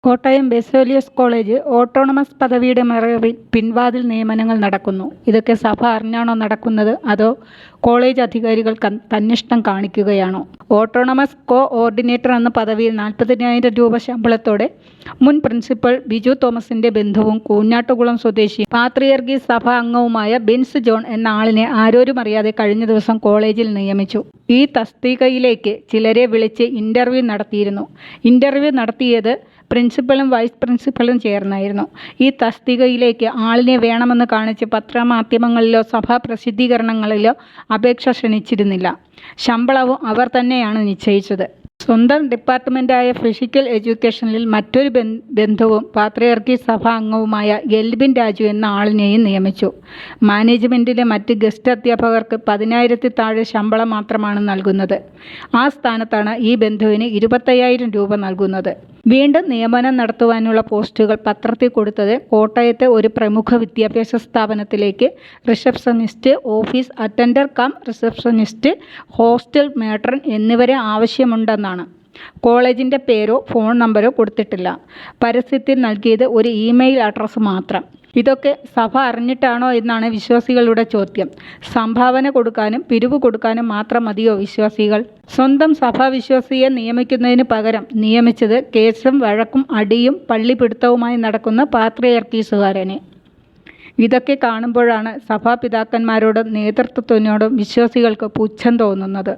Kottayam Baselios college autonomous പദവിയുടെ മറവിൽ പിൻവാതിൽ നിയമനങ്ങൾ നടക്കുന്നു. ഇതൊക്കെ സഭ അറിഞ്ഞാണോ നടക്കുന്നത്, അതോ കോളേജ് അധികാരികൾ തന്നിഷ്ടം കാണിക്കുകയാണോ? ഓട്ടോണമസ് കോ-ഓർഡിനേറ്റർ എന്ന പദവിയിൽ 40,000 രൂപ ശമ്പളത്തോടെ മുൻ പ്രിൻസിപ്പൽ ബിജു തോമസിന്റെ ബന്ധുവും കൂഞ്ഞാട്ടുകുളം സ്വദേശി പാത്രിയർഗീസ് സഭാ അംഗവുമായ ബിൻസ് ജോൺ എന്ന ആളിനെ ആരോരും അറിയാതെ കഴിഞ്ഞ ദിവസം കോളേജിൽ നിയമിച്ചു. ഈ തസ്തികയിലേക്ക് ചിലരെ വിളിച്ച് ഇന്റർവ്യൂ നടത്തിയിരുന്നു. ഇന്റർവ്യൂ നടത്തിയത് പ്രിൻസിപ്പലും വൈസ് പ്രിൻസിപ്പലും ചേർന്നായിരുന്നു. ഈ തസ്തികയിലേക്ക് ആളിനെ വേണമെന്ന് കാണിച്ച് പത്രമാധ്യമങ്ങളിലോ സഭാ പ്രസിദ്ധീകരണങ്ങളിലോ അപേക്ഷ ക്ഷണിച്ചിരുന്നില്ല. ശമ്പളവും അവർ തന്നെയാണ് നിശ്ചയിച്ചത്. സ്വന്തം ഡിപ്പാർട്ട്മെന്റായ ഫിസിക്കൽ എഡ്യൂക്കേഷനിൽ മറ്റൊരു ബന്ധുവും പാത്രിയർഗീസ് സഭാ അംഗവുമായ എൽവിൻ രാജു എന്ന ആളിനെയും നിയമിച്ചു. മാനേജ്മെന്റിലെ മറ്റ് ഗസ്റ്റ് അധ്യാപകർക്ക് 10,000 താഴെ ശമ്പളം മാത്രമാണ് നൽകുന്നത്. ആ സ്ഥാനത്താണ് ഈ ബന്ധുവിന് 25,000 രൂപ നൽകുന്നത്. വീണ്ടും നിയമനം നടത്തുവാനുള്ള പോസ്റ്റുകൾ പത്രത്തിൽ കൊടുത്തത് കോട്ടയത്തെ ഒരു പ്രമുഖ വിദ്യാഭ്യാസ സ്ഥാപനത്തിലേക്ക് receptionist, office attender cum receptionist, hostel matron എന്നിവരെ ആവശ്യമുണ്ടെന്നാണ്. കോളേജിൻ്റെ പേരോ ഫോൺ നമ്പരോ കൊടുത്തിട്ടില്ല. പരസ്യത്തിൽ നൽകിയത് ഒരു ഇമെയിൽ അഡ്രസ്സ് മാത്രം. ഇതൊക്കെ സഭ അറിഞ്ഞിട്ടാണോ എന്നാണ് വിശ്വാസികളുടെ ചോദ്യം. സംഭാവന കൊടുക്കാനും പിരിവ് കൊടുക്കാനും മാത്രം മതിയോ വിശ്വാസികൾ? സ്വന്തം സഭാവിശ്വാസിയെ നിയമിക്കുന്നതിന് പകരം നിയമിച്ചത് കേസും വഴക്കും അടിയും പള്ളിപ്പിടുത്തവുമായി നടക്കുന്ന പാത്രിയർക്കീസുകാരനെ. ഇതൊക്കെ കാണുമ്പോഴാണ് സഭാപിതാക്കന്മാരോടും നേതൃത്വത്തിനോടും വിശ്വാസികൾക്ക് പുച്ഛം തോന്നുന്നത്.